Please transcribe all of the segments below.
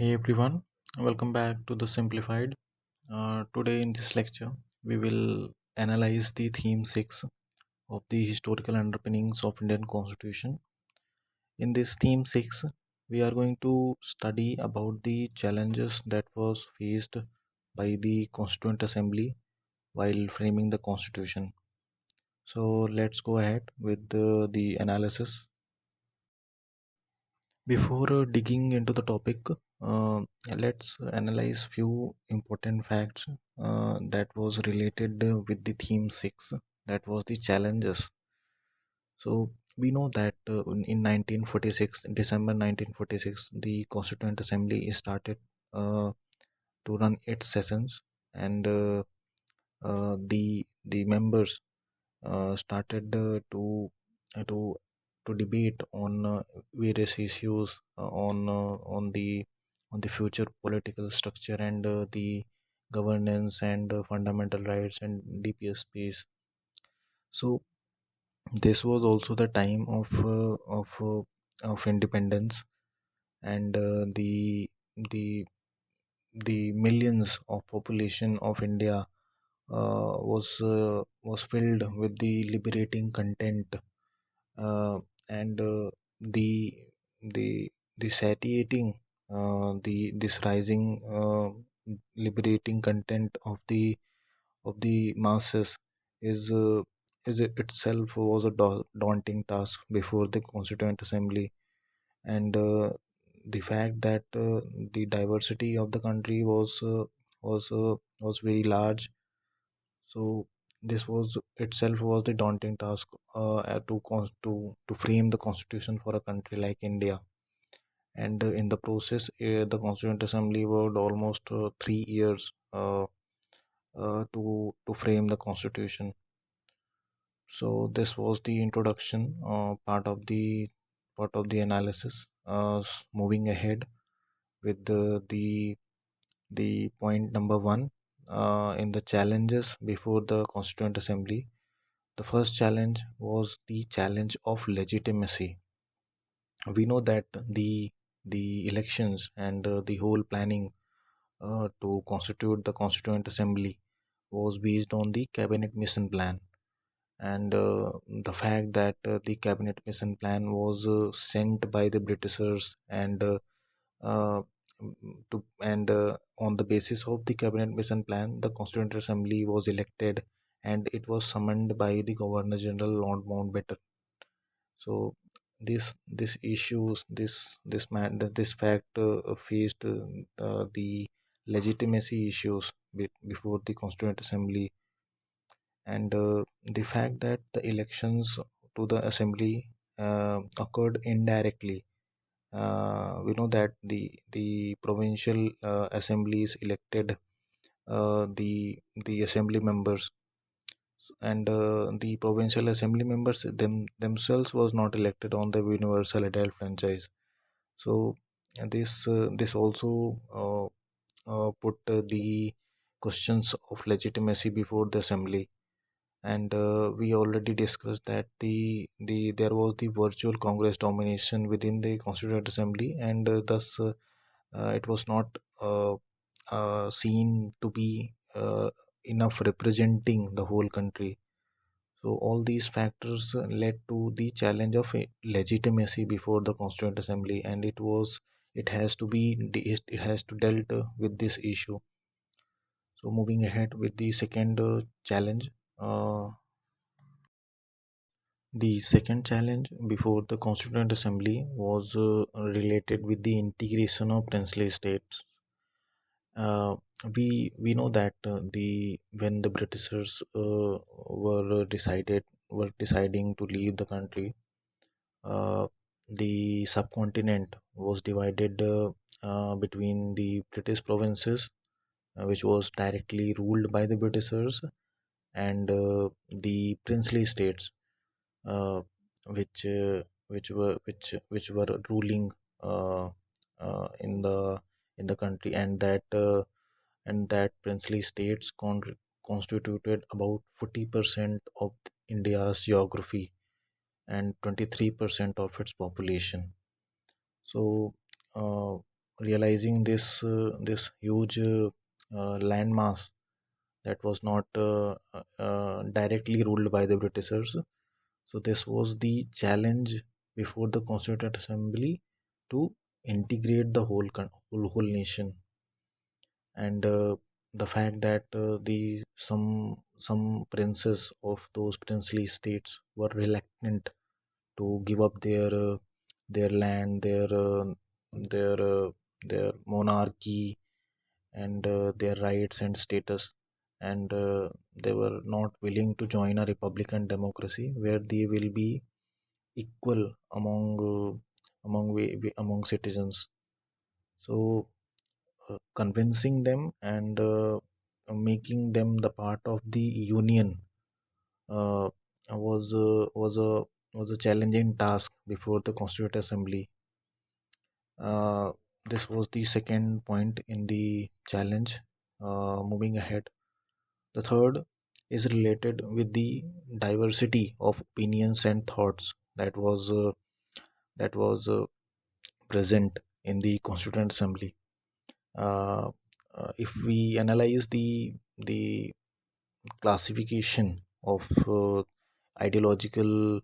Hey everyone, welcome back to the Simplified. Today in this lecture, we will analyze the theme 6 of the historical underpinnings of Indian Constitution. In this theme 6, we are going to study about the challenges that was faced by the Constituent Assembly while framing the Constitution. So let's go ahead with the analysis. Before digging into the topic, let's analyze few important facts that was related with the theme 6, that was the challenges. So we know that in 1946, December 1946, the Constituent Assembly started to run its sessions, and the members started to to debate on various issues on the future political structure and the governance and fundamental rights and DPS space. So this was also the time of independence, and the the millions of population of India was filled with the liberating content, and the the the satiating the this rising liberating content of the masses is itself was a daunting task before the Constituent Assembly. And the fact that the diversity of the country was very large, so this was itself was the daunting task to frame the constitution for a country like India. And in the process, the Constituent Assembly worked almost 3 years to frame the constitution. So this was the introduction part of the analysis. Moving ahead with the point number one, in the challenges before the Constituent Assembly. The first challenge was the challenge of legitimacy. We know that the elections and the whole planning to constitute the Constituent Assembly was based on the Cabinet Mission Plan, and the fact that the Cabinet Mission Plan was sent by the Britishers, and uh, on the basis of the Cabinet Mission Plan, the Constituent Assembly was elected, and it was summoned by the Governor General Lord Mountbatten. So this issues this fact faced the legitimacy issues before the Constituent Assembly, and the fact that the elections to the assembly occurred indirectly. We know that the provincial assemblies elected the assembly members, and the provincial assembly members themselves was not elected on the universal adult franchise. So this also put the questions of legitimacy before the assembly. And we already discussed that there was the virtual congress domination within the Constituent Assembly, and thus it was not seen to be enough representing the whole country. So all these factors led to the challenge of legitimacy before the Constituent Assembly, and it has to be it has to dealt with this issue. So moving ahead with the second challenge. The second challenge before the Constituent Assembly was related with the integration of princely states. Uh, we know that the when the Britishers were deciding to leave the country, uh, the subcontinent was divided between the British provinces, which was directly ruled by the Britishers, and the princely states, uh, which were ruling uh, in the country, and that princely states constituted about 40% of India's geography and 23% of its population. So uh, realizing this huge landmass that was not directly ruled by the Britishers. So this was the challenge before the Constituent Assembly to integrate the whole nation. And the fact that the some princes of those princely states were reluctant to give up their land, their their monarchy, and their rights and status, and they were not willing to join a republican democracy where they will be equal among citizens. So convincing them and making them the part of the union uh, was a challenging task before the Constituent Assembly. Uh, this was the second point in the challenge. Moving ahead, the third is related with the diversity of opinions and thoughts that was present in the Constituent Assembly. Uh, if we analyze the classification of ideological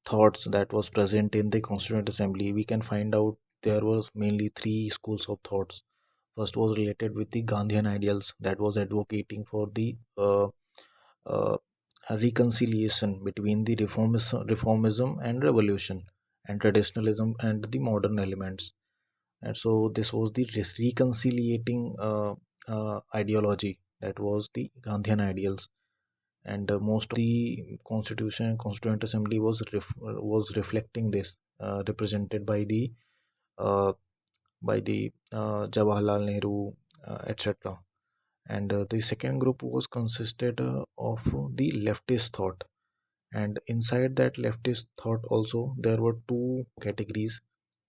thoughts that was present in the Constituent Assembly, we can find out there was mainly three schools of thoughts. First was related with the Gandhian ideals, that was advocating for the uh, a reconciliation between the reformism and revolution, and traditionalism and the modern elements. And so this was the reconciliating ideology, that was the Gandhian ideals. And most of the constituent assembly was reflecting this, represented uh, by the Jawaharlal Nehru, etc. And the second group was consisted of the leftist thought, and inside that leftist thought also there were two categories.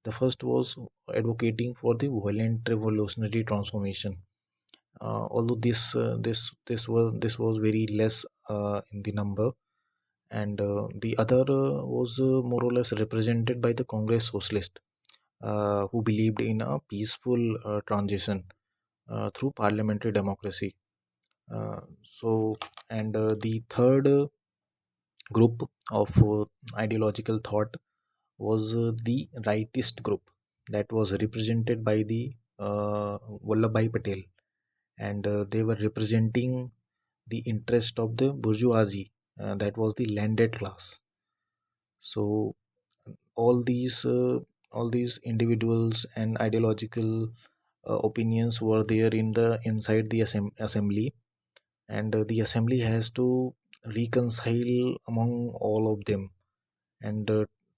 The first was advocating for the violent revolutionary transformation, although this was very less in the number. And the other was more or less represented by the Congress Socialist, who believed in a peaceful transition through parliamentary democracy. So, and the third group of ideological thought was the rightist group, that was represented by the Vallabhbhai Patel, and they were representing the interest of the bourgeoisie, that was the landed class. So all these individuals and ideological opinions were there in the inside the assembly, and the assembly has to reconcile among all of them, and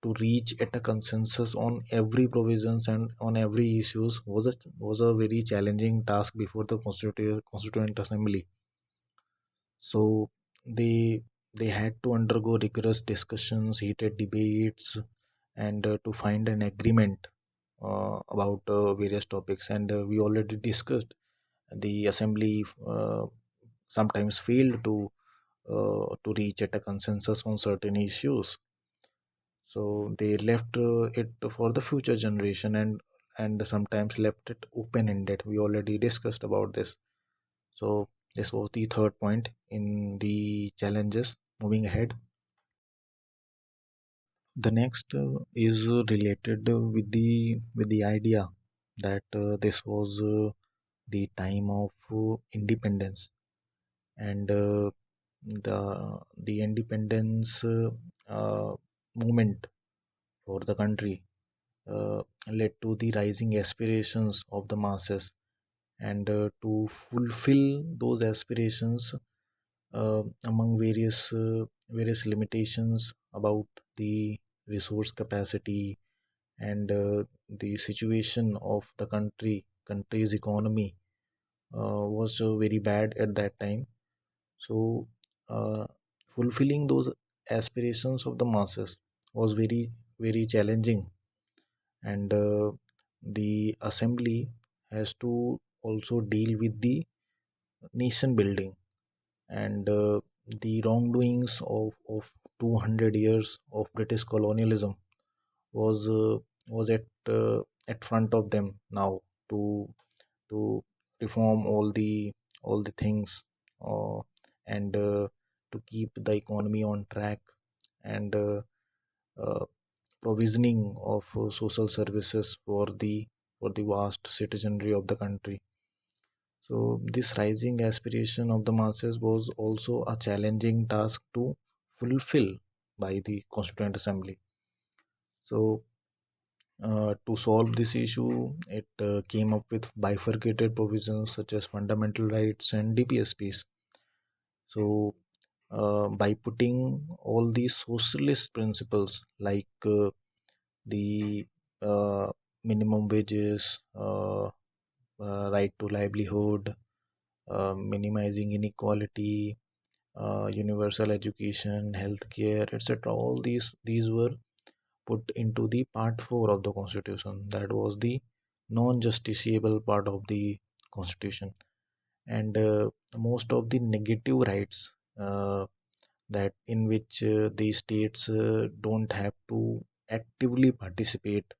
to reach at a consensus on every provisions and on every issues was a very challenging task before the constituent assembly. So they they had to undergo rigorous discussions, heated debates, and to find an agreement about various topics. And we already discussed the assembly sometimes failed to reach at a consensus on certain issues. So they left it for the future generation, and sometimes left it open ended. We already discussed about this. So this was the third point in the challenges. Moving ahead, the next is related with the idea that this was the time of independence, and the independence movement for the country led to the rising aspirations of the masses, and to fulfill those aspirations, among various limitations about the resource capacity, and the situation of the country's economy was very bad at that time. So uh, fulfilling those aspirations of the masses was very challenging, and the assembly has to also deal with the nation building, and the wrongdoings of 200 years of British colonialism was uh, was at front of them now to to reform all the things, uh, and to keep the economy on track, and uh, provisioning of social services for the vast citizenry of the country. So this rising aspiration of the masses was also a challenging task to fulfill by the Constituent Assembly. So to solve this issue, it came up with bifurcated provisions such as fundamental rights and DPSPs. So, by putting all these socialist principles like the uh, minimum wages, right to livelihood, minimizing inequality, universal education, healthcare, etc., all these were put into the part 4 of the constitution, that was the non-justiciable part of the constitution. And most of the negative rights, that in which the states don't have to actively participate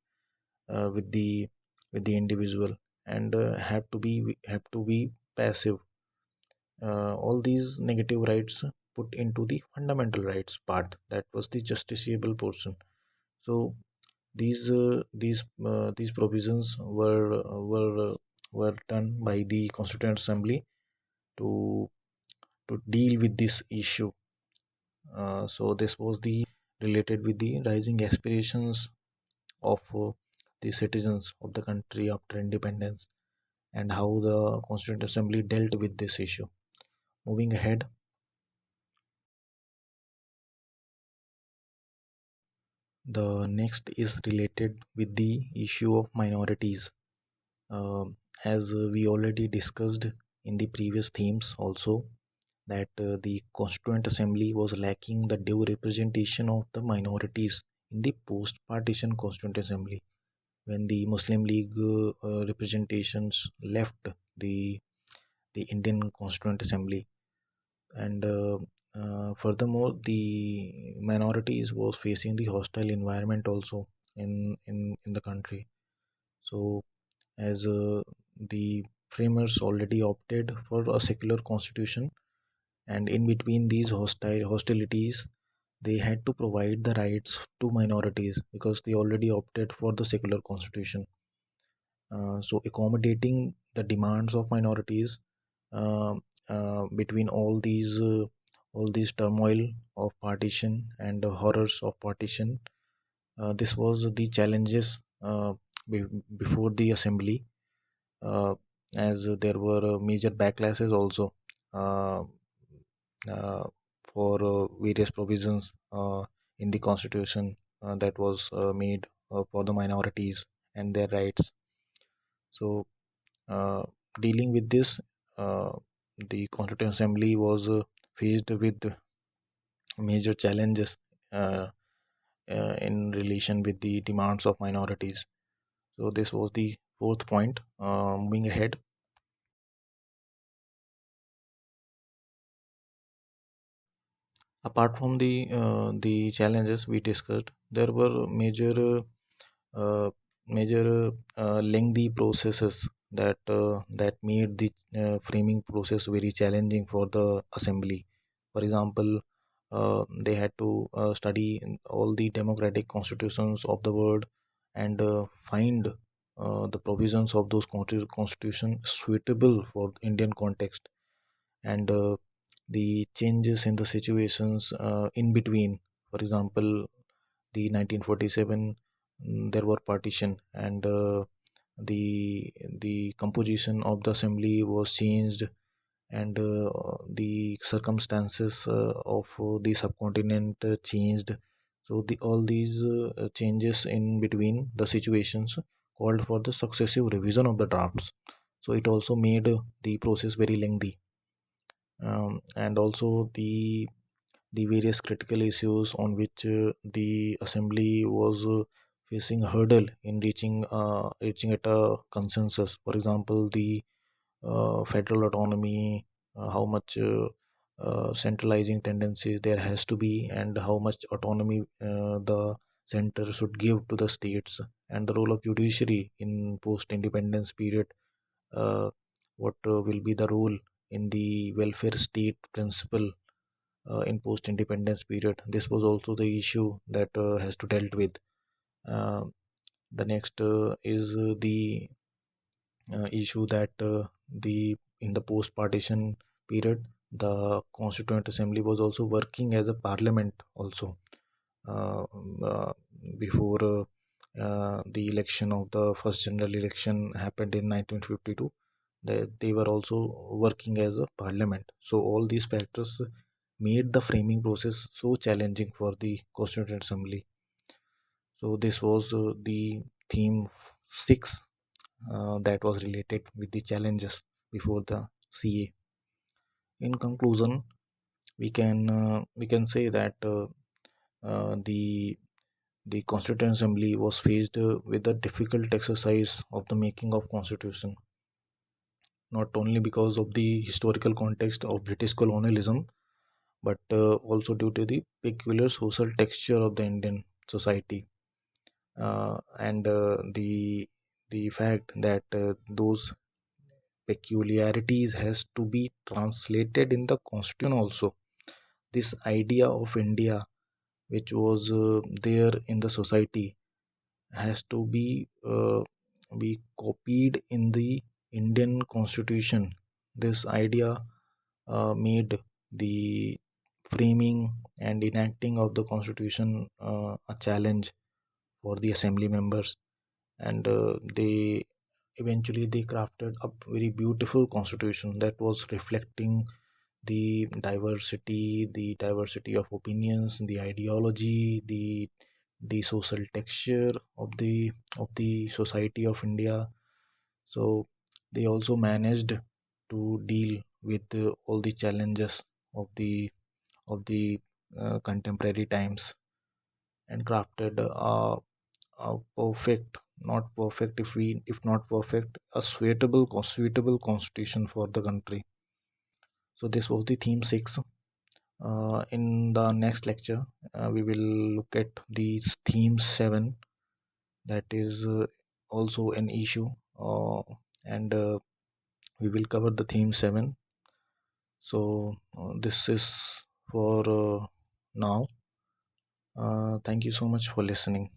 with the individual, and have to be passive, all these negative rights put into the fundamental rights part, that was the justiciable portion. So these provisions were done by the Constituent Assembly to deal with this issue. So this was the related with the rising aspirations of the citizens of the country after independence, and how the Constituent Assembly dealt with this issue. Moving ahead, the next is related with the issue of minorities. As we already discussed in the previous themes also, that the Constituent Assembly was lacking the due representation of the minorities in the post-partition Constituent Assembly, when the Muslim League representations left the Indian Constituent Assembly. And furthermore, the minorities was facing the hostile environment also in the country. So as the framers already opted for a secular constitution, and in between these hostilities, they had to provide the rights to minorities because they already opted for the secular constitution. So accommodating the demands of minorities, uh, between all these turmoil of partition and the horrors of partition, this was the challenges before the assembly, uh, as there were major backlashes also, uh, uh, for various provisions in the constitution that was made for the minorities and their rights. So uh, dealing with this, uh, the Constituent Assembly was faced with major challenges in relation with the demands of minorities. So this was the fourth point. Moving ahead, apart from the challenges we discussed, there were major lengthy processes that made the framing process very challenging for the assembly. For example, they had to study all the democratic constitutions of the world, and find the provisions of those constitution suitable for Indian context, and the changes in the situations in between. For example, the 1947, there were partition, and the composition of the assembly was changed, and the circumstances of the subcontinent changed. So all these changes in between the situations called for the successive revision of the drafts. So it also made the process very lengthy. And also the various critical issues on which the assembly was facing a hurdle in reaching at a consensus. For example, the federal autonomy, how much centralizing tendencies there has to be, and how much autonomy the center should give to the states, and the role of judiciary in post-independence period. Uh, what will be the role in the welfare state principle in post-independence period? This was also the issue that has to dealt with. Uh, the next is the issue that the in the post-partition period, the Constituent Assembly was also working as a parliament also uh, uh, before the election of the first general election happened in 1952. They were also working as a parliament. So all these factors made the framing process so challenging for the Constituent Assembly. So this was the theme 6 that was related with the challenges before the CA. In conclusion, we can say that the Constituent Assembly was faced with the difficult exercise of the making of constitution, not only because of the historical context of British colonialism, but also due to the peculiar social texture of the Indian society, and the fact that those peculiarities has to be translated in the constitution also. This idea of India, which was there in the society, has to be copied in the Indian constitution. This idea made the framing and enacting of the constitution a challenge for the assembly members, and they eventually they crafted a very beautiful constitution that was reflecting the diversity of opinions, the ideology, the social texture of the society of India. So they also managed to deal with all the challenges of the contemporary times, and crafted a perfect, not perfect, if not perfect, a suitable constitution for the country. So this was the theme 6. In the next lecture, we will look at the theme 7, that is also an issue, and we will cover the theme 7. So this is for now. Thank you so much for listening.